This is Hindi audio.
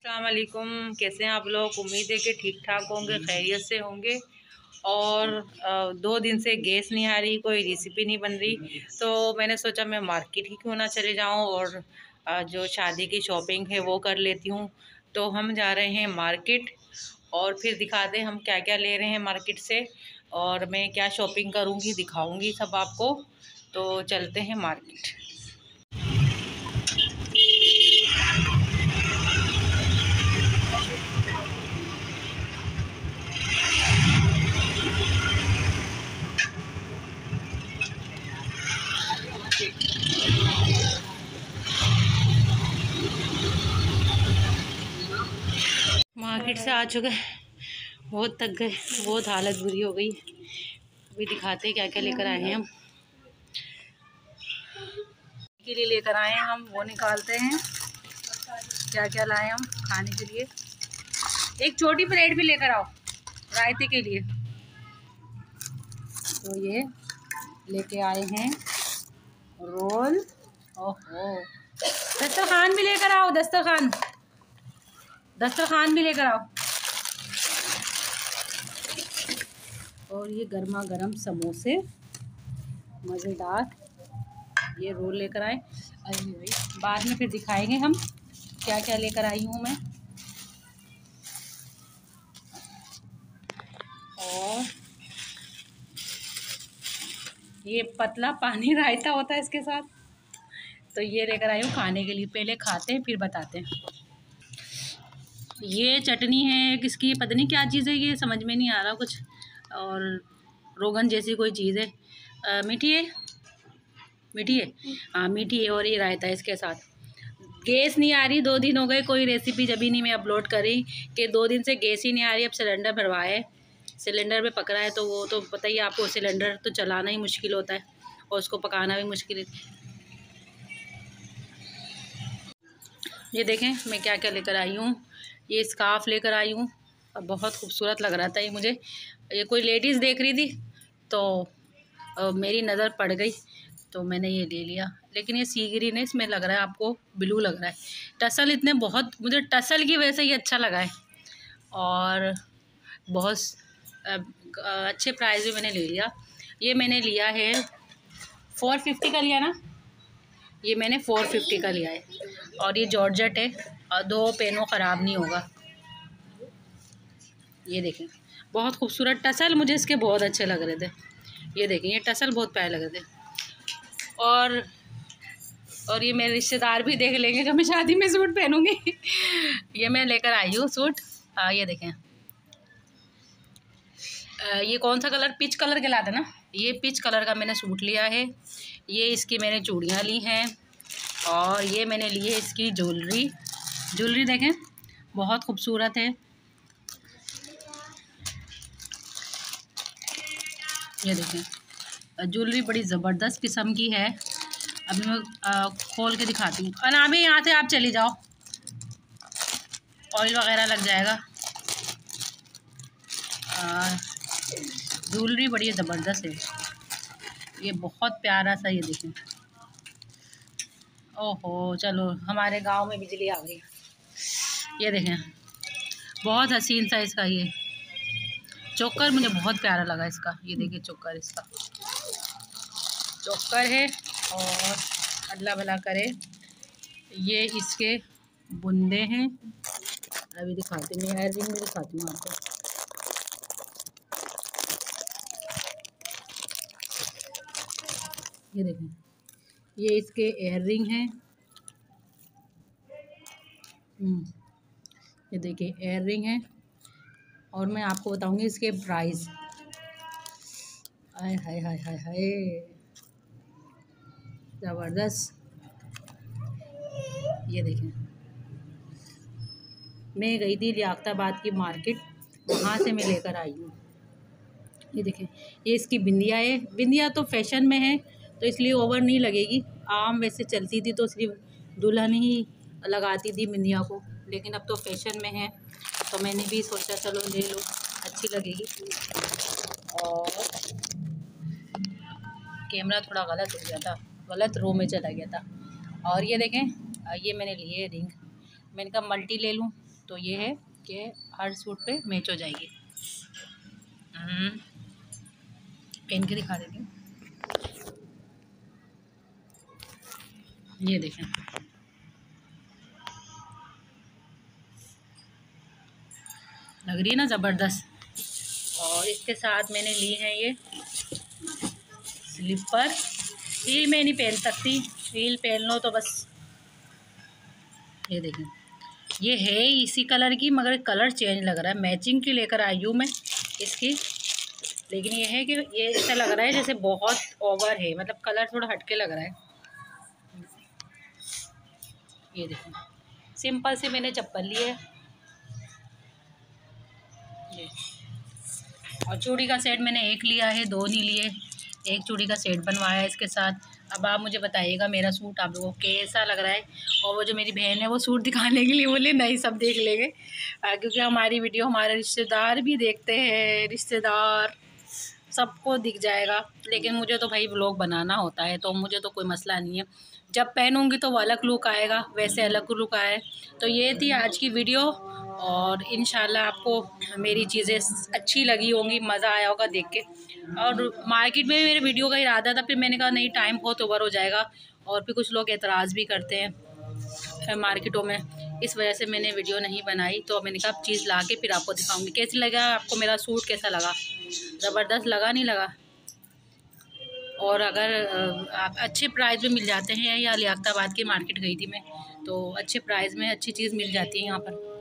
अस्सलाम वालेकुम। कैसे हैं आप लोग? उम्मीद है कि ठीक ठाक होंगे, खैरियत से होंगे। और 2 दिन से गैस नहीं आ रही, कोई रेसिपी नहीं बन रही, तो मैंने सोचा मैं मार्केट ही क्यों ना चले जाऊं और जो शादी की शॉपिंग है वो कर लेती हूं। तो हम जा रहे हैं मार्केट और फिर दिखाते हैं हम क्या क्या ले रहे हैं मार्केट से और मैं क्या शॉपिंग करूँगी, दिखाऊँगी सब आपको। तो चलते हैं मार्केट। मार्केट से आ चुके, बहुत थक गए, बहुत हालत बुरी हो गई। अभी दिखाते हैं क्या क्या लेकर आए हैं हम। के लिए लेकर आए हैं हम, वो निकालते हैं क्या क्या लाए हम खाने के लिए। एक छोटी प्लेट भी लेकर आओ रायते के लिए। तो ये लेके आए हैं रोल। ओहो, दस्तरखान भी लेकर आओ, दस्तरखान भी लेकर आओ। और ये गर्मा गर्म समोसे मज़ेदार, ये रोल लेकर आए। अरे भाई बाद में फिर दिखाएंगे हम क्या क्या लेकर आई हूँ मैं। और ये पतला पानी रायता होता है इसके साथ, तो ये लेकर आई हूँ खाने के लिए। पहले खाते हैं फिर बताते हैं। ये चटनी है किसकी, पता नहीं क्या चीज़ है, ये समझ में नहीं आ रहा कुछ। और रोगन जैसी कोई चीज़ है, मीठी है, मीठी है, हाँ मीठी है। और ये रायता है इसके साथ। गैस नहीं आ रही, 2 दिन हो गए, कोई रेसिपी जब ही नहीं मैं अपलोड कर रही कि 2 दिन से गैस ही नहीं आ रही। अब सिलेंडर भरवाए, सिलेंडर में पक रहा है, तो वो तो पता ही आपको, सिलेंडर तो चलाना ही मुश्किल होता है और उसको पकाना भी मुश्किल है। ये देखें मैं क्या क्या लेकर आई हूँ। ये स्कार्फ लेकर आई हूँ, बहुत खूबसूरत लग रहा था ये मुझे। ये कोई लेडीज़ देख रही थी तो मेरी नज़र पड़ गई, तो मैंने ये ले लिया। लेकिन ये सी ग्रीन है, इसमें लग रहा है आपको ब्लू लग रहा है। टसल इतने, बहुत मुझे टसल की वजह से ये अच्छा लगा है और बहुत अच्छे प्राइस में मैंने ले लिया। ये मैंने लिया है 450 का लिया ना, ये मैंने 450 का लिया है। और ये जॉर्जेट है और 2 पेनों ख़राब नहीं होगा। ये देखें बहुत खूबसूरत टसल, मुझे इसके बहुत अच्छे लग रहे थे। ये देखें ये टसल बहुत प्यारे लग रहे थे। और ये मेरे रिश्तेदार भी देख लेंगे जब मैं शादी में सूट पहनूंगी। ये मैं लेकर आई हूँ सूट। ये देखें, ये कौन सा कलर, पिच कलर के लाते ना, ये पिच कलर का मैंने सूट लिया है। ये इसकी मैंने चूड़ियाँ ली हैं और ये मैंने ली है इसकी ज्वेलरी देखें बहुत खूबसूरत है। ये देखें ज्वेलरी बड़ी ज़बरदस्त किस्म की है। अभी मैं खोल के दिखाती हूँ। अनामी यहाँ से आप चली जाओ, ऑयल वगैरह लग जाएगा। ज्वेलरी बड़ी ज़बरदस्त है, ये बहुत प्यारा सा। ये देखें, ओहो चलो हमारे गांव में बिजली आ गई। ये देखें बहुत हसीन सा इसका ये चोकर, मुझे बहुत प्यारा लगा इसका। ये देखिए चोकर, इसका चोकर है। और अल्लाह भला करे, ये इसके बुंदे हैं। अभी दिखाती हूँ, मैं रिंग में दिखाती हूँ आपको। ये देखें ये इसके एयर रिंग हैं। ये देखिए एयर रिंग है। और मैं आपको बताऊंगी इसके प्राइस। हाय हाय हाय हाय हाय, ज़बरदस्त। ये देखें मैं गई थी लियाकताबाद की मार्केट, वहाँ से मैं लेकर आई हूँ। ये देखें ये इसकी बिंदिया है। बिंदिया तो फैशन में है तो इसलिए ओवर नहीं लगेगी। आम वैसे चलती थी तो सिर्फ दुल्हन ही लगाती थी बिंदिया को, लेकिन अब तो फैशन में है तो मैंने भी सोचा चलो ले लो, अच्छी लगेगी। और कैमरा थोड़ा गलत हो गया था, गलत रो में चला गया था। और ये देखें ये मैंने लिए रिंग, मैंने कहा मल्टी ले लूँ तो ये है कि हर सूट पे मैच हो जाएगी। पहन के दिखा देती हूँ। ये देखें, लग रही है ना ज़बरदस्त। और इसके साथ मैंने ली है ये स्लीपर। हील में नहीं पहन सकती, हील पहन लो तो बस। ये देखें, ये है इसी कलर की, मगर कलर चेंज लग रहा है। मैचिंग की लेकर आई हूँ मैं इसकी, लेकिन ये है कि ये ऐसा लग रहा है जैसे बहुत ओवर है, मतलब कलर थोड़ा हटके लग रहा है। ये देखें, सिंपल से मैंने चप्पल ली है ये। और चूड़ी का सेट मैंने एक लिया है, दो नहीं लिए, एक चूड़ी का सेट बनवाया है इसके साथ। अब आप मुझे बताइएगा मेरा सूट आप लोगों को कैसा लग रहा है। और वो जो मेरी बहन है वो सूट दिखाने के लिए बोले नहीं सब देख लेंगे, क्योंकि हमारी वीडियो हमारे रिश्तेदार भी देखते हैं, रिश्तेदार सबको दिख जाएगा। लेकिन मुझे तो भाई व्लॉग बनाना होता है, तो मुझे तो कोई मसला नहीं है। जब पहनूंगी तो वो अलग लुक आएगा, वैसे अलग लुक आए। तो ये थी आज की वीडियो, और इंशाल्लाह आपको मेरी चीज़ें अच्छी लगी होंगी, मज़ा आया होगा देख के। और मार्केट में मेरे वीडियो का इरादा था, फिर मैंने कहा नहीं टाइम बहुत ओवर हो जाएगा, और फिर कुछ लोग एतराज़ भी करते हैं मार्केटों में, इस वजह से मैंने वीडियो नहीं बनाई। तो मैंने कहा अब चीज़ ला के फिर आपको दिखाऊंगी कैसी लगा आपको, मेरा सूट कैसा लगा, ज़बरदस्त लगा नहीं लगा। और अगर आप अच्छे प्राइस में मिल जाते हैं, या लियाकताबाद की मार्केट गई थी मैं, तो अच्छे प्राइस में अच्छी चीज़ मिल जाती है यहाँ पर।